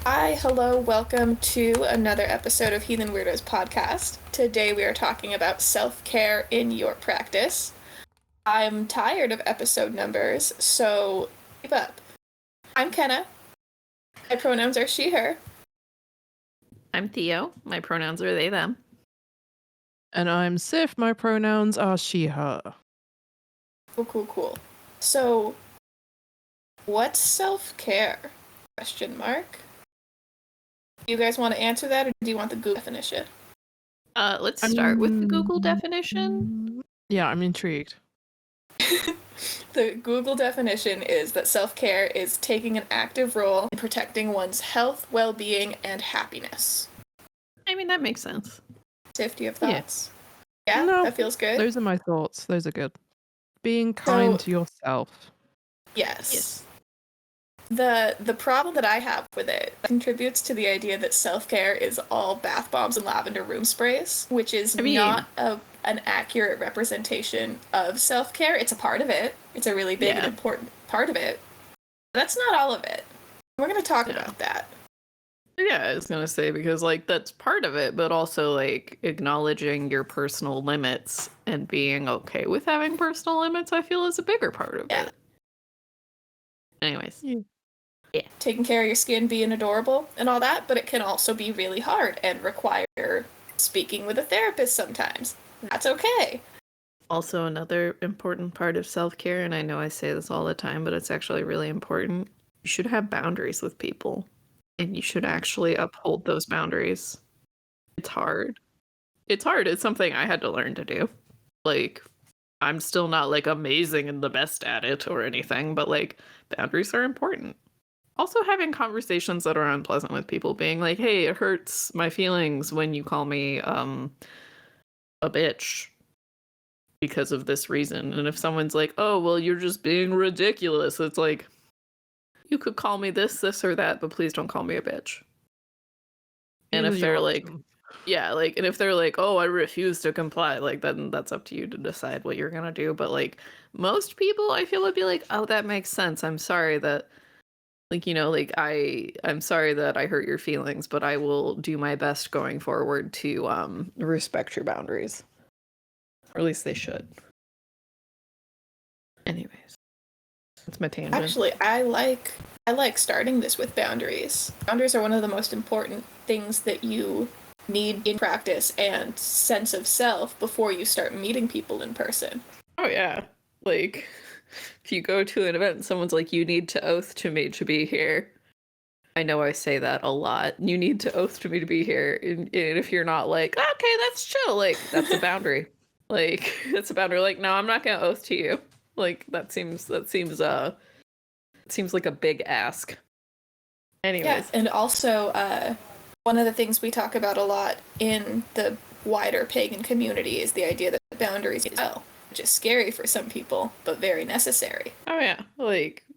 Hi, hello, welcome to another episode of Heathen Wyrdos Podcast. Today we are talking about self-care in your practice. I'm tired of episode numbers, so keep up. I'm Kenna. My pronouns are she, her. I'm Theo. My pronouns are they, them. And I'm Sif. My pronouns are she, her. Cool. So, what's self-care? Question mark. You guys want to answer that, or do you want the Google definition? Let's start with the Google definition. Yeah, I'm intrigued. The Google definition is that self-care is taking an active role in protecting one's health, well-being, and happiness. I mean, that makes sense. Sif, do you have thoughts? Yeah, No, that feels good. Those are my thoughts. Those are good. Being kind to yourself. Yes. The problem that I have with it contributes to the idea that self-care is all bath bombs and lavender room sprays, which is not an accurate representation of self-care. It's a part of it. It's a really big and important part of it. That's not all of it. We're going to talk about that. Yeah, I was going to say, because, that's part of it, but also, acknowledging your personal limits and being okay with having personal limits, I feel, is a bigger part of it. Anyways. Yeah. Taking care of your skin, being adorable, and all that, but it can also be really hard and require speaking with a therapist sometimes. That's okay. Also, another important part of self-care, and I know I say this all the time, but it's actually really important. You should have boundaries with people, and you should actually uphold those boundaries. It's hard. It's something I had to learn to do. I'm still not, amazing and the best at it or anything, but, boundaries are important. Also, having conversations that are unpleasant with people, being like, hey, it hurts my feelings when you call me a bitch because of this reason. And if someone's like, oh, well, you're just being ridiculous, it's like, you could call me this or that, but please don't call me a bitch. And if they're like, and if they're like, oh, I refuse to comply, then that's up to you to decide what you're gonna do. But most people, I feel, would be like, oh, that makes sense. I'm sorry that, I'm sorry that I hurt your feelings, but I will do my best going forward to respect your boundaries. Or at least they should. Anyways, that's my tangent. Actually, I like starting this with boundaries. Boundaries are one of the most important things that you need in practice and sense of self before you start meeting people in person. Oh yeah. If you go to an event and someone's like, you need to oath to me to be here. I know I say that a lot. You need to oath to me to be here. And if you're not like, okay, that's chill. That's a boundary. That's a boundary. No, I'm not going to oath to you. That seems like a big ask. Anyways. Yeah, and also, one of the things we talk about a lot in the wider pagan community is the idea that boundaries as well. Which is scary for some people, but very necessary. Oh yeah,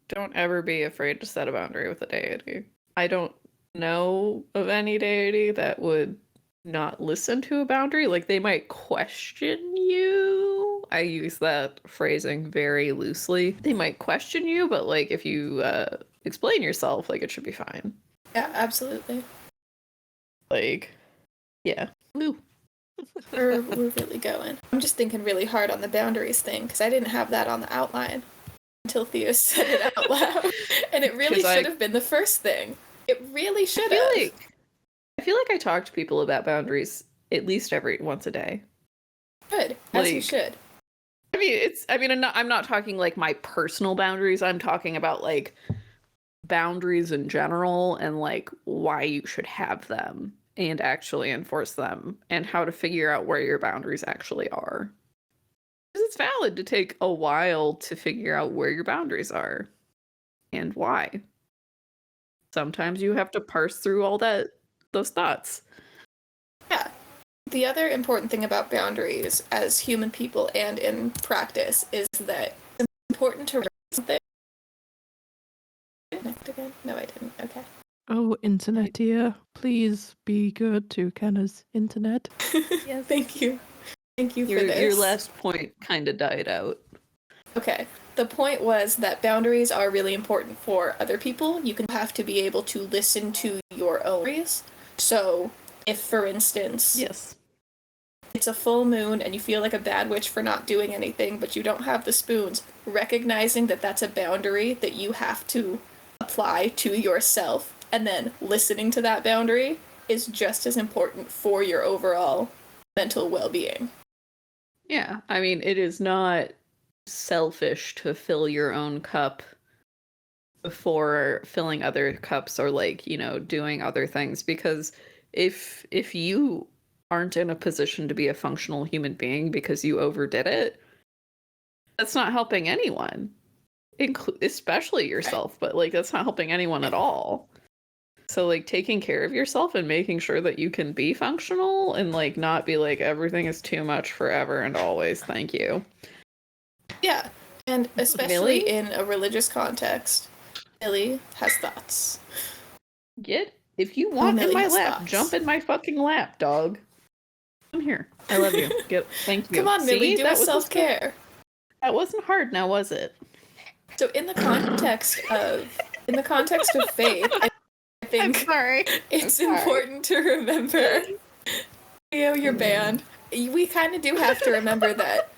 don't ever be afraid to set a boundary with a deity. I don't know of any deity that would not listen to a boundary. They might question you. I use that phrasing very loosely. They might question you, but if you explain yourself, it should be fine. Yeah, absolutely. Yeah. Woo. We're really going. I'm just thinking really hard on the boundaries thing, because I didn't have that on the outline until Theo said it out loud. And it really should have been the first thing. It really should have. I feel like I talk to people about boundaries at least once a day. Good, as you should. I'm not talking my personal boundaries. I'm talking about boundaries in general and why you should have them and actually enforce them, and how to figure out where your boundaries actually are. Because it's valid to take a while to figure out where your boundaries are and why. Sometimes you have to parse through all those thoughts. Yeah. The other important thing about boundaries as human people and in practice is that it's important to something. Again? No, I didn't. Okay. Oh, internet here. Please be good to Kenna's internet. Yes. Thank you. Thank you for this. Your last point kind of died out. Okay. The point was that boundaries are really important for other people. You can have to be able to listen to your your own. So if, for instance, yes, it's a full moon and you feel like a bad witch for not doing anything, but you don't have the spoons, recognizing that that's a boundary that you have to apply to yourself, and then listening to that boundary is just as important for your overall mental well-being. Yeah, I mean, it is not selfish to fill your own cup before filling other cups or, like, you know, doing other things, because if you aren't in a position to be a functional human being because you overdid it, that's not helping anyone, especially yourself, but, like, that's not helping anyone at all. So, like, taking care of yourself and making sure that you can be functional and, like, not be like, everything is too much forever and always, thank you. Yeah, and especially Millie? in a religious context, Millie has thoughts. If you want Millie in my has lap, thoughts. jump in my fucking lap, dog. Come here. I love you. Thank you. Come on, Millie, do a self-care. That wasn't hard now, was it? So in the context of faith, I think it's important to remember, Theo, your band. We kind of do have to remember that.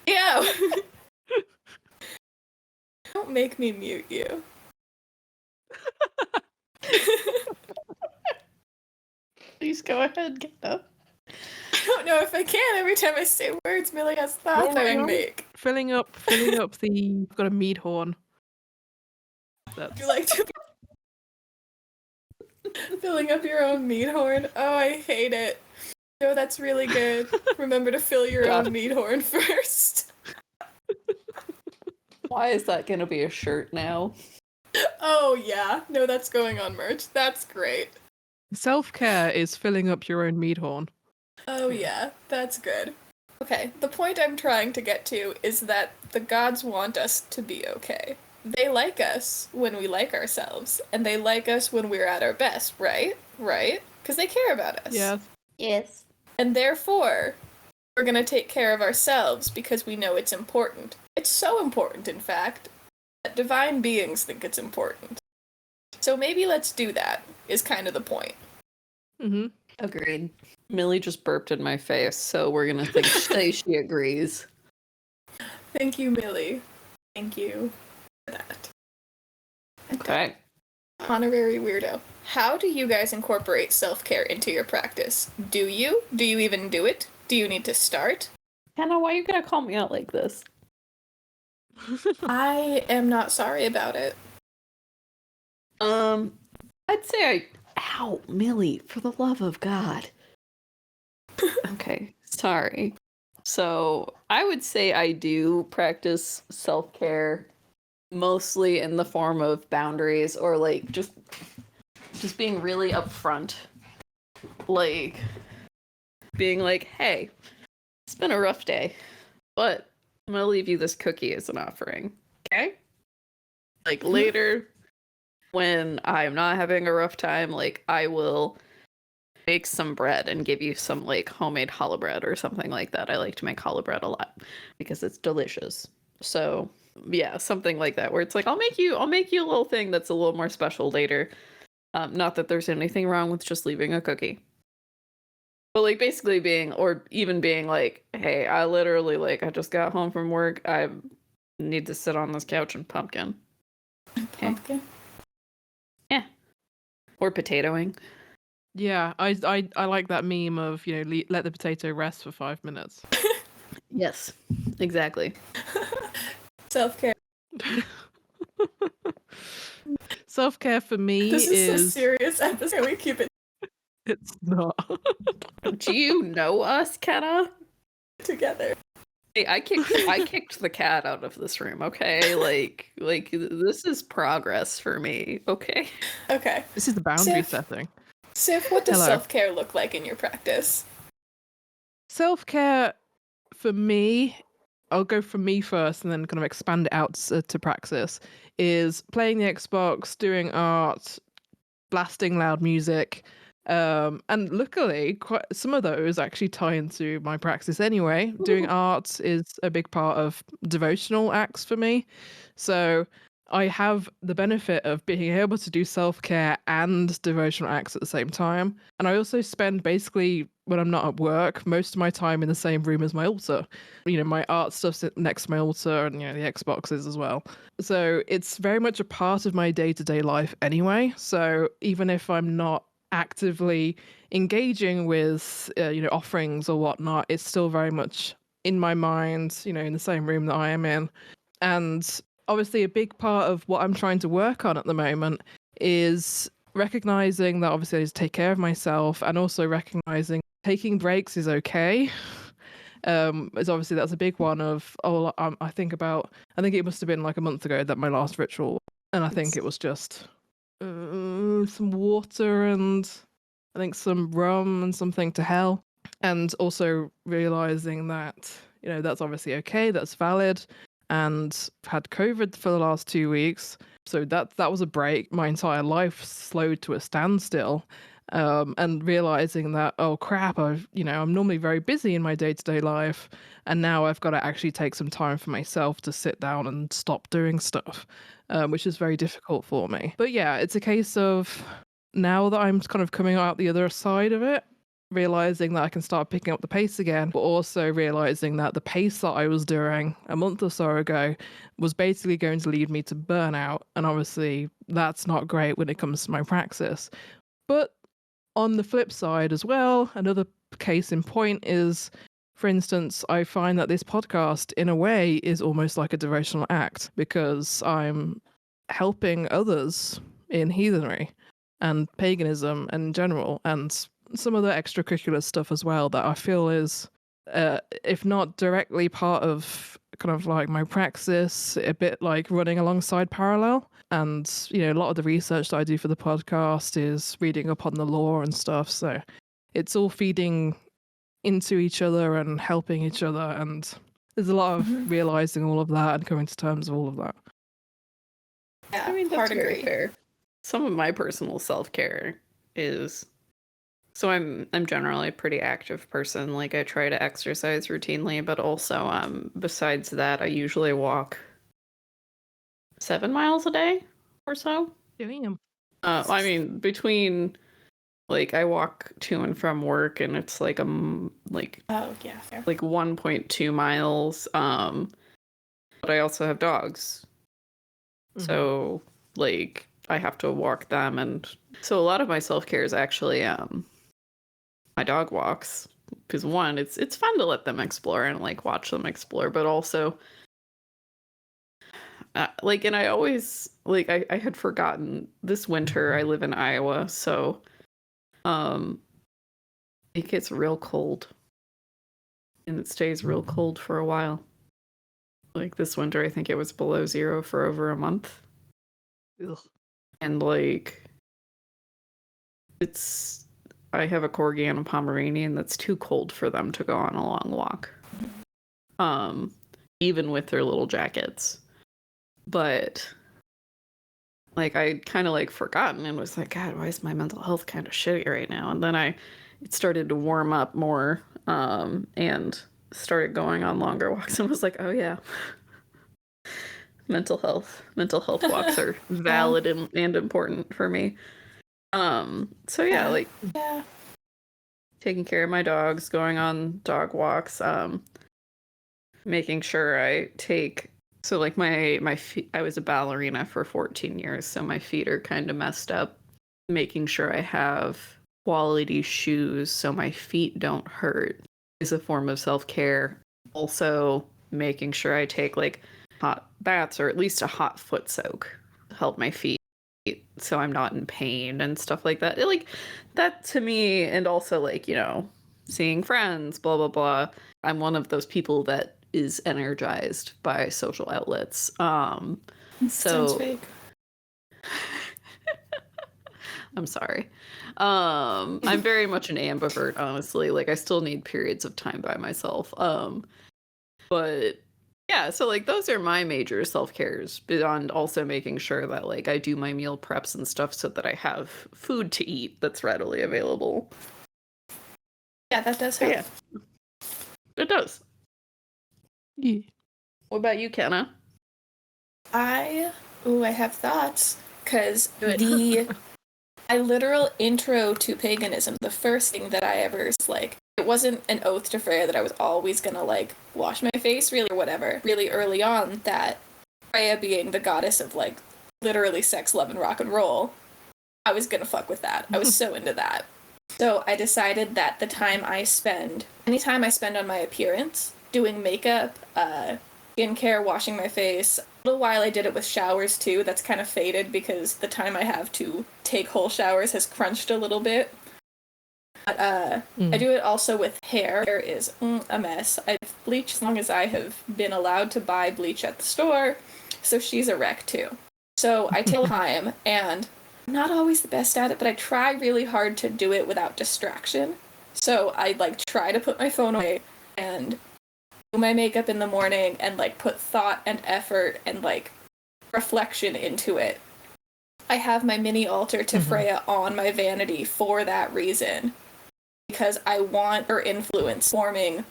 Theo! Don't make me mute you. Please go ahead, get up. I don't know if I can. Every time I say words, Millie has thoughts I make. Filling up the. You've got a mead horn. Would you like to? Filling up your own mead horn. Oh, I hate it. No, that's really good. Remember to fill your own mead horn first. Why is that gonna be a shirt now? Oh yeah. No, that's going on merch. That's great. Self-care is filling up your own mead horn. Oh yeah, that's good. Okay, the point I'm trying to get to is that the gods want us to be okay. They like us when we like ourselves, and they like us when we're at our best, right? Right? Because they care about us. Yeah. Yes. And therefore, we're gonna take care of ourselves because we know it's important. It's so important, in fact, that divine beings think it's important. So maybe let's do that, is kind of the point. Mm-hmm. Agreed. Millie just burped in my face, so we're gonna say she agrees. Thank you, Millie. Thank you for that. Okay. Honorary weirdo. How do you guys incorporate self-care into your practice? Do you? Do you even do it? Do you need to start? Kenna, why are you gonna call me out like this? I am not sorry about it. I'd say Ow, Millie, for the love of God. Okay, sorry. So, I would say I do practice self-care mostly in the form of boundaries, or, like, just being really upfront. Like, being like, hey, it's been a rough day, but I'm gonna leave you this cookie as an offering, okay? Like, later, when I'm not having a rough time, like, I will make some bread and give you some, like, homemade challah bread or something like that. I like to make challah bread a lot because it's delicious. So, yeah, something like that, where it's like, I'll make you a little thing that's a little more special later. Not that there's anything wrong with just leaving a cookie. But, like, basically being like, hey, I literally, like, I just got home from work. I need to sit on this couch and pumpkin. Okay. Pumpkin? Yeah. Or potatoing. Yeah, I like that meme of, you know, let the potato rest for 5 minutes. Yes, exactly. Self-care. Self-care for me This is a serious episode. We keep it It's not. Do you know us, Kenna? together. Hey, I kicked the cat out of this room, okay? Like this is progress for me, okay? Okay. This is the boundary setting. Sif, what does Hello. self-care look like in your practice? Self-care for me, I'll go for me first and then kind of expand it out to praxis, is playing the Xbox, doing art, blasting loud music. And luckily, quite some of those actually tie into my praxis anyway. Doing art is a big part of devotional acts for me. So I have the benefit of being able to do self-care and devotional acts at the same time. And I also spend basically, when I'm not at work, most of my time in the same room as my altar. My art stuff's next to my altar, and the Xboxes as well. So it's very much a part of my day-to-day life anyway. So even if I'm not actively engaging with offerings or whatnot, it's still very much in my mind, in the same room that I am in. And obviously a big part of what I'm trying to work on at the moment is recognizing that obviously I need to take care of myself, and also recognizing taking breaks is okay. As obviously that's a big one of I think it must have been like a month ago that my last ritual, and I think it was just some water and I think some rum and something to hell, and also realizing that that's obviously okay, that's valid, and had COVID for the last 2 weeks. So that was a break. My entire life slowed to a standstill. And realizing that, oh crap, I'm normally very busy in my day-to-day life, and now I've got to actually take some time for myself to sit down and stop doing stuff, which is very difficult for me. But yeah, it's a case of now that I'm kind of coming out the other side of it, realizing that I can start picking up the pace again, but also realizing that the pace that I was doing a month or so ago was basically going to lead me to burnout. And obviously that's not great when it comes to my praxis. But on the flip side as well, another case in point is, for instance, I find that this podcast in a way is almost like a devotional act, because I'm helping others in heathenry and paganism in general, and some other extracurricular stuff as well that I feel is, if not directly part of kind of like my praxis, a bit like running alongside parallel. And, a lot of the research that I do for the podcast is reading up on the lore and stuff. So it's all feeding into each other and helping each other. And there's a lot of realizing all of that and coming to terms with all of that. Yeah, I mean, that's hard very agree. fair. Some of my personal self-care is, so I'm generally a pretty active person. Like, I try to exercise routinely, but also besides that, I usually walk 7 miles a day or so. Damn. I mean, between, like, I walk to and from work, and it's like Oh yeah, fair. like 1.2 miles. But I also have dogs, so like I have to walk them, and so a lot of my self-care is actually my dog walks, because one, it's fun to let them explore and like watch them explore, but also and I always I had forgotten, this winter I live in Iowa, so it gets real cold, and it stays real cold for a while. Like this winter I think it was below 0 for over a month. Ugh. And like I have a corgi and a Pomeranian that's too cold for them to go on a long walk. Even with their little jackets. But like I kind of like forgotten and was like, God, why is my mental health kind of shitty right now? And then it started to warm up more, and started going on longer walks, and was like, oh yeah, mental health walks are valid and important for me. So yeah, like taking care of my dogs, going on dog walks, making sure I take, so like my feet, I was a ballerina for 14 years, so my feet are kind of messed up. Making sure I have quality shoes so my feet don't hurt is a form of self-care. Also making sure I take like hot baths, or at least a hot foot soak to help my feet so I'm not in pain and stuff like that. Like that to me, and also like, seeing friends, blah, blah, blah. I'm one of those people that is energized by social outlets. Sounds fake. I'm sorry. I'm very much an ambivert, honestly. Like I still need periods of time by myself. But yeah, so like those are my major self-cares, beyond also making sure that like I do my meal preps and stuff so that I have food to eat that's readily available. Yeah, that does help. Yeah. It does. Yeah. What about you, Kenna? I Ooh, I have thoughts. Because Do my literal intro to paganism, the first thing that I ever like, it wasn't an oath to Freya that I was always gonna like wash my face really or whatever. Really early on, that Freya being the goddess of like literally sex, love, and rock and roll, I was gonna fuck with that. I was so into that. So I decided that any time I spend on my appearance, doing makeup, skincare, washing my face. A little while I did it with showers too. That's kind of faded because the time I have to take whole showers has crunched a little bit. But I do it also with hair. Hair is a mess. I've bleached as long as I have been allowed to buy bleach at the store, so she's a wreck too. So I take time, and I'm not always the best at it, but I try really hard to do it without distraction. So I like try to put my phone away and do my makeup in the morning and like put thought and effort and like reflection into it. I have my mini altar to Freya on my vanity for that reason, because I want her influence forming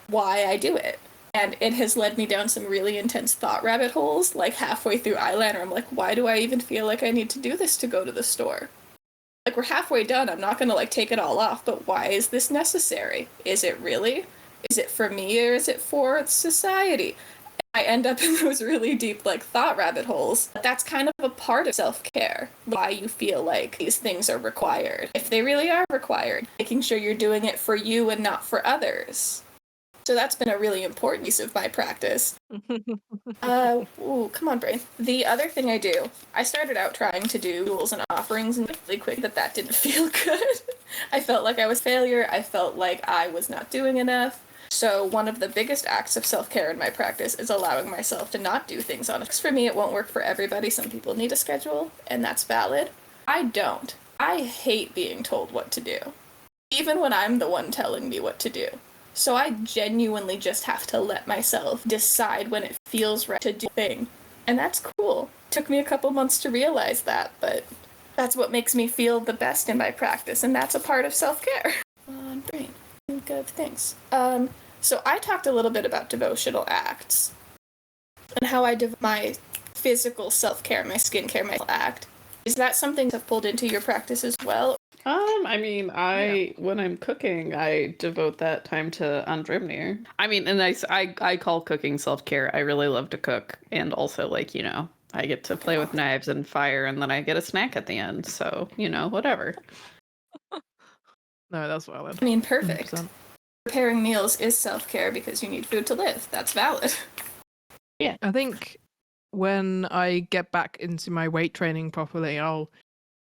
why I do it. And it has led me down some really intense thought rabbit holes, like halfway through eyeliner. I'm like, why do I even feel like I need to do this to go to the store? Like, we're halfway done. I'm not going to like take it all off, but why is this necessary? Is it really? Is it for me or is it for society? I end up in those really deep, like, thought rabbit holes. But that's kind of a part of self-care. Why you feel like these things are required. If they really are required. Making sure you're doing it for you and not for others. So that's been a really important piece of my practice. Come on, brain. The other thing I do, I started out trying to do rules and offerings, and really quick that didn't feel good. I felt like I was a failure. I felt like I was not doing enough. So one of the biggest acts of self-care in my practice is allowing myself to not do things on it. For me, it won't work for everybody. Some people need a schedule, and that's valid. I don't. I hate being told what to do, even when I'm the one telling me what to do. So I genuinely just have to let myself decide when it feels right to do a thing. And that's cool. Took me a couple months to realize that, but that's what makes me feel the best in my practice, and that's a part of self-care. Brain. Think of things. So I talked a little bit about devotional acts and how I do my physical self-care, my skincare, my act. Is that something that's pulled into your practice as well? I mean, when I'm cooking, I devote that time to Andrimnir. I mean, and I call cooking self-care. I really love to cook, and also, like, you know, I get to play with knives and fire, and then I get a snack at the end, so, you know, whatever. No, that's valid. I mean, perfect. 100%. Preparing meals is self-care because you need food to live. That's valid. Yeah. I think when I get back into my weight training properly, I'll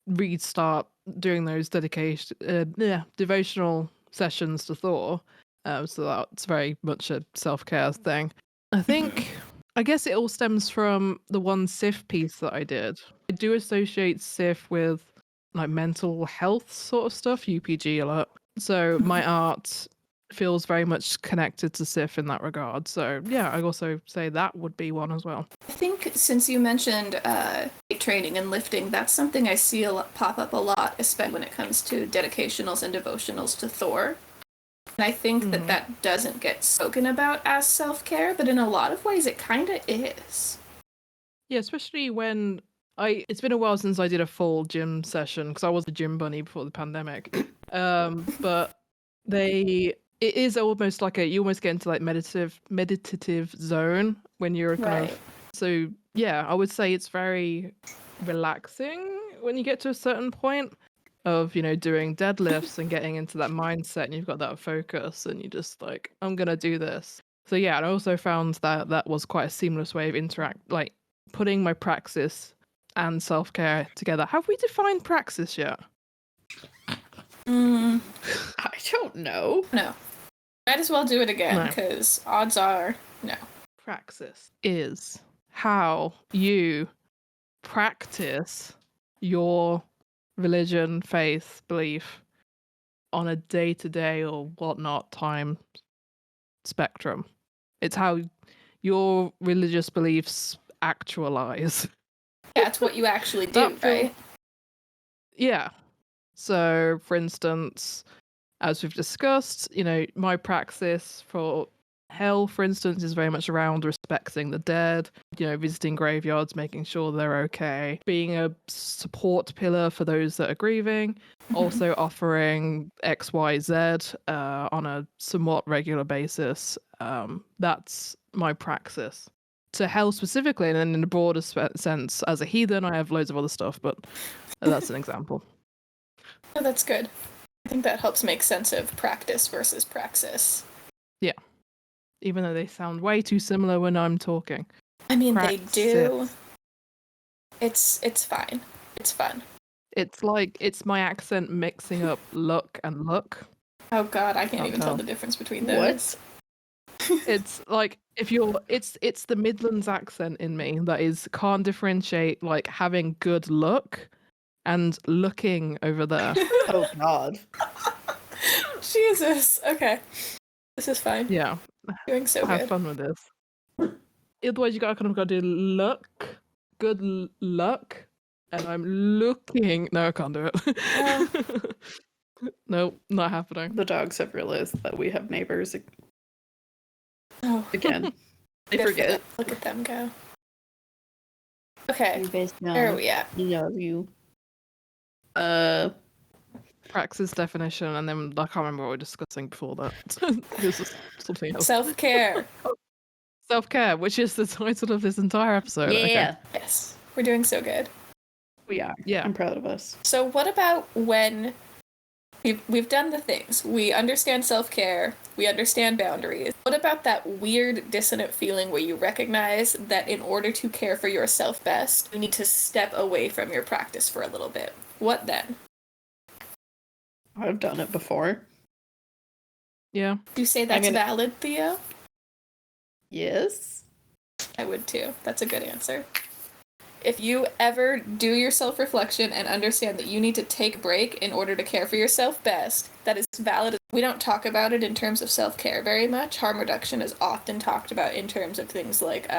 restart doing those devotional sessions to Thor. So that's very much a self-care thing. I think, I guess it all stems from the one Sif piece that I did. I do associate Sif with like mental health sort of stuff, UPG a lot. So my art feels very much connected to Sif in that regard. So yeah, I also say that would be one as well. I think since you mentioned weight training and lifting, that's something I see pop up a lot, especially when it comes to dedicationals and devotionals to Thor. And I think that doesn't get spoken about as self-care, but in a lot of ways it kind of is. Yeah, especially when it's been a while since I did a full gym session because I was a gym bunny before the pandemic. But it is almost like you almost get into like meditative zone when you're kind of. So yeah, I would say it's very relaxing when you get to a certain point of, you know, doing deadlifts and getting into that mindset, and you've got that focus, and you just like, I'm gonna do this. So yeah, and I also found that was quite a seamless way of like putting my praxis and self-care together. Have we defined praxis yet? I don't know. No. Might as well do it again, because odds are no. Praxis is how you practice your religion, faith, belief on a day-to-day or whatnot time spectrum. It's how your religious beliefs actualize. Yeah, it's what you actually do, right? Yeah. So, for instance, as we've discussed, you know, my praxis for Hell, for instance, is very much around respecting the dead, visiting graveyards, making sure they're okay, being a support pillar for those that are grieving, also offering XYZ on a somewhat regular basis. That's my praxis. To hell specifically, and then in a broader sense, as a heathen, I have loads of other stuff, but that's an example. Oh, that's good. I think that helps make sense of practice versus praxis. Yeah. Even though they sound way too similar when I'm talking. I mean, praxis. They do. It's fine. It's fun. It's like, it's my accent mixing up look and look. Oh god, I can't even tell the difference between those. What? It's like, it's the Midlands accent in me that can't differentiate, like, having good look and looking over there. Oh god. Jesus. Okay. This is fine. Yeah. Doing so good. Have fun with this. Otherwise, you gotta do luck, good luck, and I'm looking. No, I can't do it. Nope, not happening. The dogs have realized that we have neighbors. Oh. Again. They forget. Look at them go. Okay. You guys know. Where are we at? Love you. Praxis definition, and then I can't remember what we were discussing before that. This is something else. Self-care. Self-care, which is the title of this entire episode. Yeah. Okay. Yes. We're doing so good. We are. Yeah. I'm proud of us. So what about when we've done the things? We understand self-care. We understand boundaries. What about that weird dissonant feeling where you recognize that in order to care for yourself best, you need to step away from your practice for a little bit? What then? I've done it before. Yeah. Do you say that's valid, Theo? Yes. I would too. That's a good answer. If you ever do your self-reflection and understand that you need to take a break in order to care for yourself best, that is valid. We don't talk about it in terms of self-care very much. Harm reduction is often talked about in terms of things like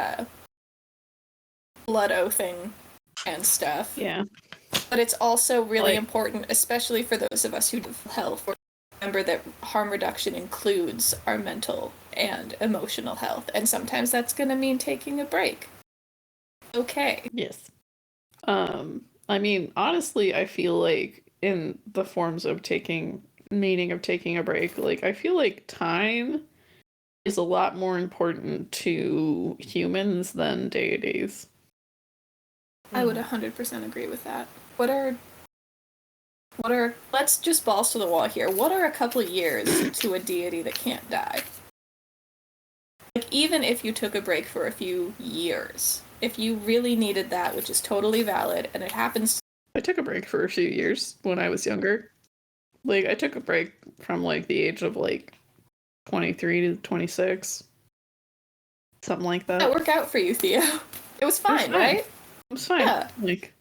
blood oathing and stuff. Yeah. But it's also really important, especially for those of us who do health. Remember that harm reduction includes our mental and emotional health, and sometimes that's going to mean taking a break. Okay. Yes. I mean, honestly, I feel like in the forms of meaning of taking a break, like, I feel like time is a lot more important to humans than deities. I would 100% agree with that. What are, let's just balls to the wall here. What are a couple of years to a deity that can't die? Like, even if you took a break for a few years, if you really needed that, which is totally valid, and it happens. I took a break for a few years when I was younger. Like, I took a break from, like, the age of, like, 23 to 26. Something like that. That worked out for you, Theo. It was fine, right? It was fine. Yeah. Like,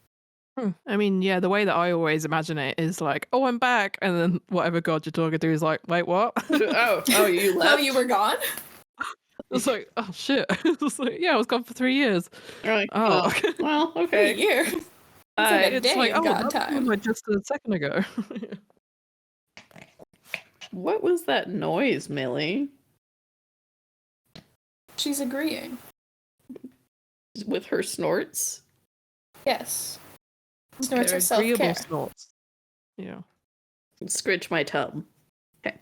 I mean, yeah, the way that I always imagine it is like, oh, I'm back, and then whatever god you're talking to is like, wait, what? oh, you left? Oh, you were gone? It's like, oh shit. It's like, yeah, I was gone for 3 years. You're like, oh, well, okay. 3 years. It's like, oh, God that time. was like just a second ago. What was that noise, Millie? She's agreeing. With her snorts? Yes. Snorts They're are self-care. agreeable snorts. Yeah. Scritch my tub. Okay.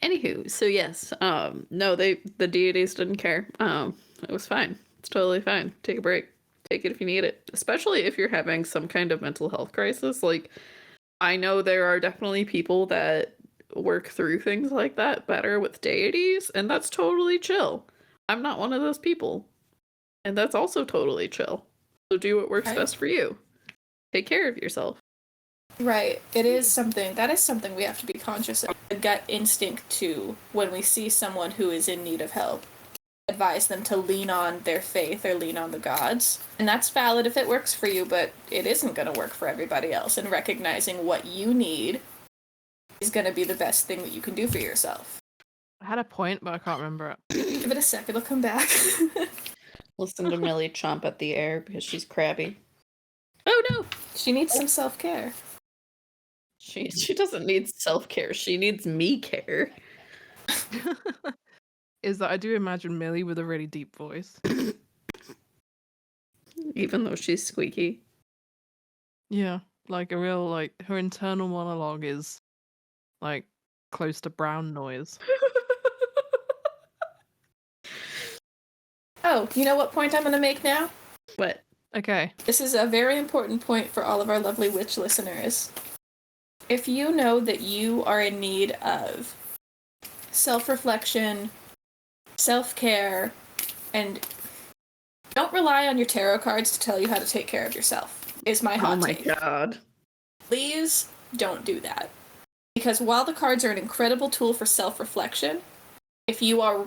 Anywho, so yes, no, the deities didn't care. It was fine. It's totally fine. Take a break. Take it if you need it. Especially if you're having some kind of mental health crisis. Like, I know there are definitely people that work through things like that better with deities, and that's totally chill. I'm not one of those people. And that's also totally chill. So do what works best for you. Take care of yourself. Right. That is something we have to be conscious of. A gut instinct to, when we see someone who is in need of help, advise them to lean on their faith or lean on the gods. And that's valid if it works for you, but it isn't going to work for everybody else. And recognizing what you need is going to be the best thing that you can do for yourself. I had a point, but I can't remember it. Give it a sec, it'll come back. Listen to Millie chomp at the air because she's crabby. Oh no! She needs some self-care. She doesn't need self-care. She needs me care. is that I do imagine Millie with a really deep voice. Even though she's squeaky. Yeah, like a real, like, her internal monologue is, like, close to brown noise. Oh, you know what point I'm going to make now? What? Okay. This is a very important point for all of our lovely witch listeners. If you know that you are in need of self-reflection, self-care, and don't rely on your tarot cards to tell you how to take care of yourself, is my hot take. Oh my god. Please don't do that. Because while the cards are an incredible tool for self-reflection, if you are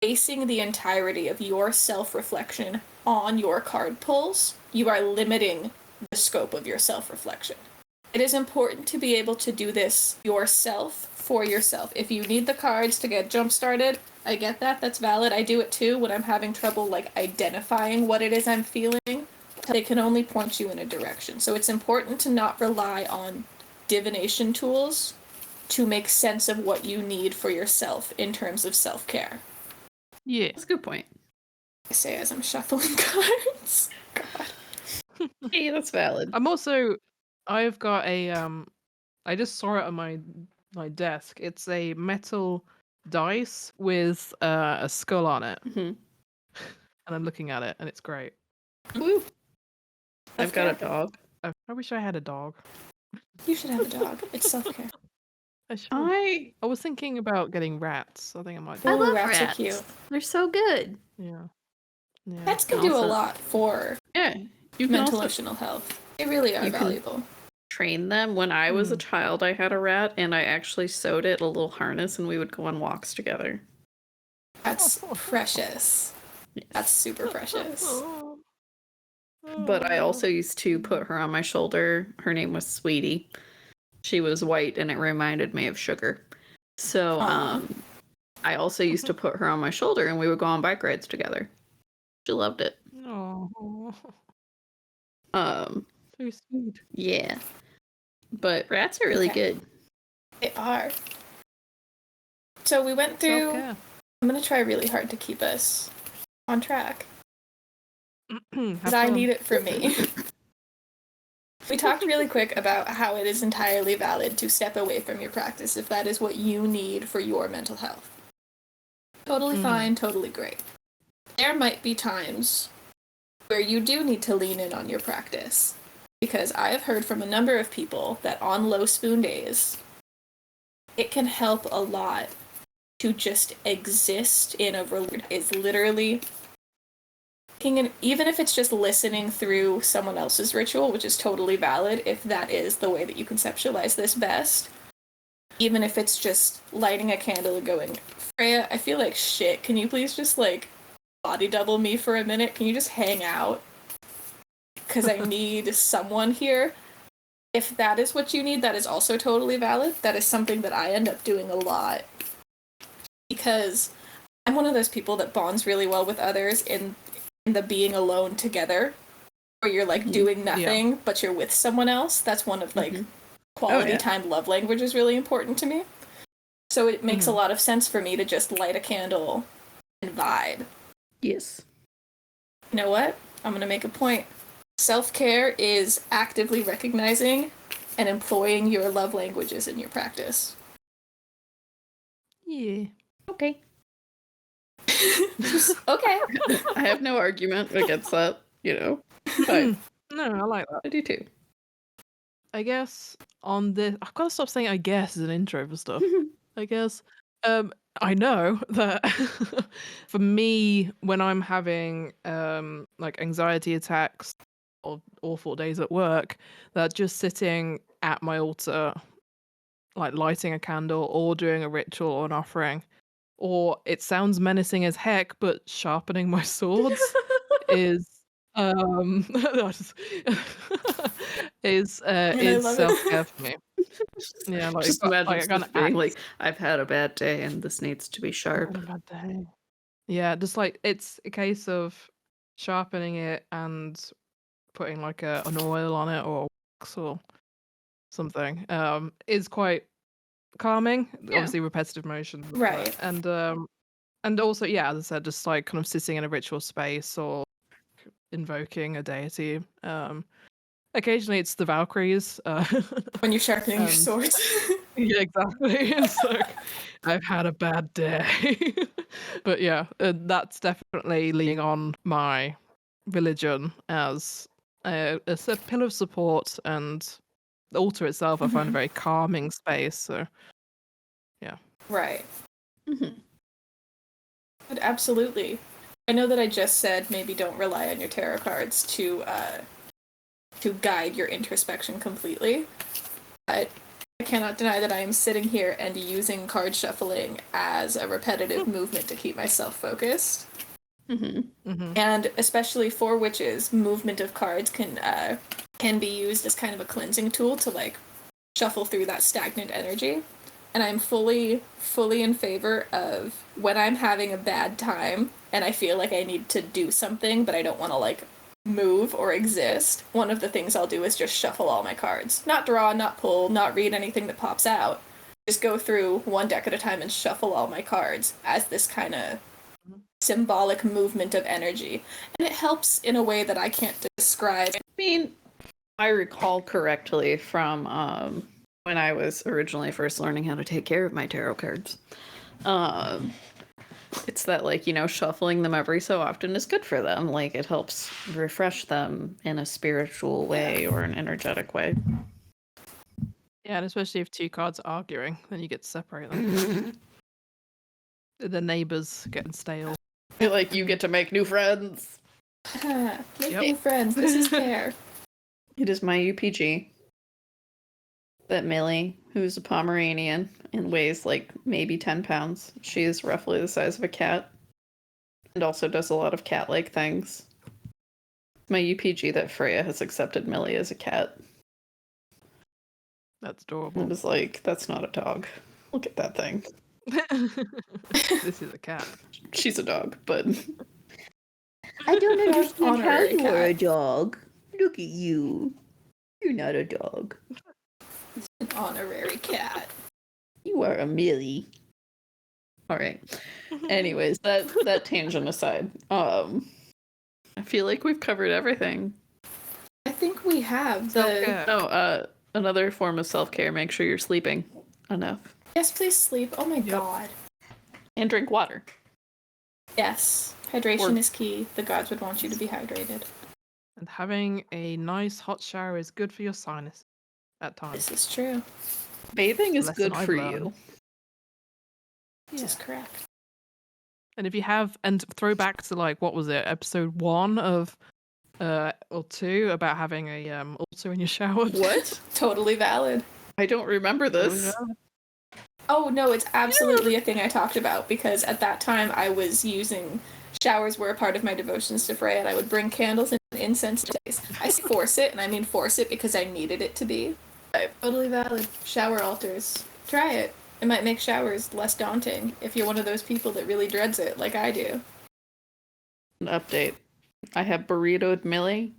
basing the entirety of your self-reflection on your card pulls, you are limiting the scope of your self-reflection. It is important to be able to do this yourself, for yourself. If you need the cards to get jump-started, I get that, that's valid. I do it too when I'm having trouble, like, identifying what it is I'm feeling. They can only point you in a direction. So it's important to not rely on divination tools to make sense of what you need for yourself in terms of self-care. Yeah. That's a good point. I say as I'm shuffling cards. God. Hey, that's valid. I've got a I just saw it on my desk. It's a metal dice with a skull on it. Mm-hmm. And I'm looking at it and it's great. Woo. I've got a dog. I wish I had a dog. You should have a dog. It's self-care. I was thinking about getting rats. I think I might do I Ooh, love rats rats. are cute. They're so good. Yeah. Pets can do a Also- lot for Yeah. You can mental also emotional health. They really are You can- valuable. train them. When I was a child, I had a rat, and I actually sewed it a little harness, and we would go on walks together. That's precious. That's super precious. But I also used to put her on my shoulder. Her name was Sweetie. She was white, and it reminded me of sugar. So Aw. I also used to put her on my shoulder, and we would go on bike rides together. She loved it. Oh, So sweet. Yeah. But rats are really Okay. good. They are. So we went through. Self-care. I'm going to try really hard to keep us on track. Have Because I fun. need it for me. We talked really quick about how it is entirely valid to step away from your practice if that is what you need for your mental health. Totally fine, totally great. There might be times where you do need to lean in on your practice. Because I have heard from a number of people that on low spoon days, it can help a lot to just exist in a religion. Is literally even if it's just listening through someone else's ritual, which is totally valid if that is the way that you conceptualize this best. Even if it's just lighting a candle and going, Freya, I feel like shit. Can you please just, like, body double me for a minute? Can you just hang out? Because I need someone here. If that is what you need, that is also totally valid. That is something that I end up doing a lot. Because I'm one of those people that bonds really well with others in the being alone together. Where you're, like, doing nothing, but you're with someone else. That's one of, like, quality time love language is really important to me. So it makes a lot of sense for me to just light a candle and vibe. Yes. You know what? I'm going to make a point. Self-care is actively recognizing and employing your love languages in your practice. Yeah. Okay. Okay. I have no argument against that, you know. But No, I like that. I do too. I guess on this, I've got to stop saying "I guess" as an intro for stuff. I guess. I know that for me, when I'm having like anxiety attacks or awful days at work, that just sitting at my altar, like lighting a candle or doing a ritual or an offering, or it sounds menacing as heck, but sharpening my swords is is love self-care it. for me. Yeah, like Just imagine I kind just of being like, I've had a bad day and this needs to be sharp. Yeah, just like it's a case of sharpening it and putting like an oil on it or wax or something. Is quite calming. Yeah. Obviously repetitive motion, Right. and And also, yeah, as I said, just like kind of sitting in a ritual space or invoking a deity. Occasionally it's the Valkyries. When you're sharpening your And- swords. Yeah, exactly. It's like I've had a bad day. But yeah, that's definitely leaning on my religion as a pillar of support, and the altar itself I find a very calming space. So yeah. Right. Mhm. But absolutely. I know that I just said maybe don't rely on your tarot cards to guide your introspection completely. But I cannot deny that I am sitting here and using card shuffling as a repetitive movement to keep myself focused. And especially for witches, movement of cards can be used as kind of a cleansing tool to like shuffle through that stagnant energy. And I'm fully in favor of when I'm having a bad time and I feel like I need to do something, but I don't want to like move or exist. One of the things I'll do is just shuffle all my cards. Not draw, not pull, not read anything that pops out. Just go through one deck at a time and shuffle all my cards as this kind of symbolic movement of energy. And it helps in a way that I can't describe. I mean, I recall correctly from when I was originally first learning how to take care of my tarot cards. It's that, like, you know, shuffling them every so often is good for them. Like, it helps refresh them in a spiritual way or an energetic way. Yeah, and especially if two cards are arguing, then you get to separate them. The neighbors getting stale. Feel like you get to make new friends. Make new friends. This is fair. It is my UPG that Millie, who's a Pomeranian and weighs like maybe 10 pounds. She is roughly the size of a cat and also does a lot of cat-like things. My UPG that Freya has accepted Millie as a cat. That's adorable. It was like, that's not a dog. Look at that thing. This is a cat. She's a dog, but I don't understand how Honorary you are a cat. dog. Look at you. You're not a dog. An honorary cat. You are a Millie. all right. Anyways, that tangent aside, I feel like we've covered everything. I think we have the... Self-care. No, another form of self-care, make sure you're sleeping enough. Yes, please sleep. Oh my god. And drink water. Yes. Hydration Or- is key. The gods would want you to be hydrated. And having a nice hot shower is good for your sinus at times. This is true. Bathing is Lesson good I've for learned. you. This is correct. And if you have, and throw back to like, what was it, episode 1 of, or 2, about having a altar in your shower. What? Totally valid. I don't remember this. Oh no, it's absolutely a thing I talked about because at that time I was using showers were a part of my devotions to Freya, and I would bring candles and incense to days. I say force it, and I mean force it because I needed it to be. Totally valid. Shower altars. Try it. It might make showers less daunting if you're one of those people that really dreads it, like I do. An update. I have burritoed Millie.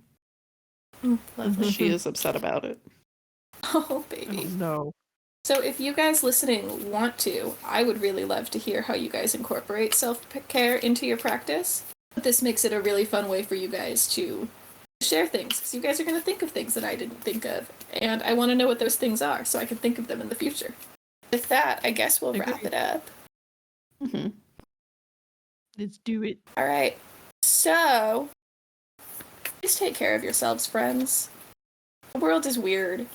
Lovely. She is upset about it. Oh, baby. Oh, no. So if you guys listening want to, I would really love to hear how you guys incorporate self-care into your practice. This makes it a really fun way for you guys to share things, because you guys are going to think of things that I didn't think of, and I want to know what those things are so I can think of them in the future. With that, I guess we'll wrap it up. Mm-hmm. Let's do it. All right. So, please take care of yourselves, friends. The world is weird.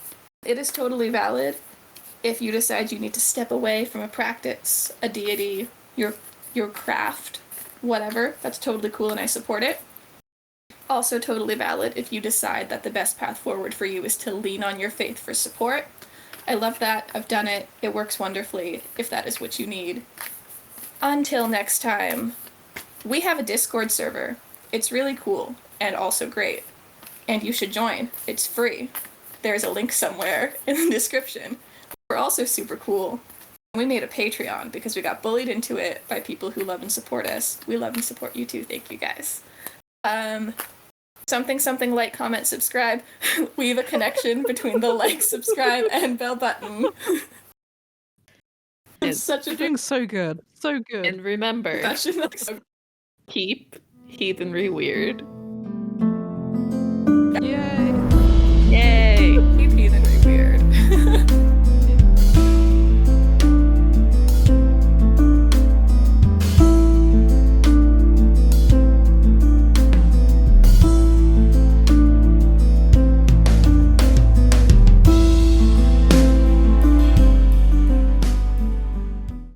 It is totally valid if you decide you need to step away from a practice, a deity, your craft, whatever. That's totally cool and I support it. Also totally valid if you decide that the best path forward for you is to lean on your faith for support. I love that. I've done it. It works wonderfully if that is what you need. Until next time, we have a Discord server. It's really cool and also great. And you should join. It's free. There's a link somewhere in the description. We're also super cool. We made a Patreon because we got bullied into it by people who love and support us. We love and support you too. Thank you guys. Something like, comment, subscribe. Weave a connection between the like, subscribe, and bell button. I'm such a You're doing so good. So good. And remember, fashion. keep heathenry weird.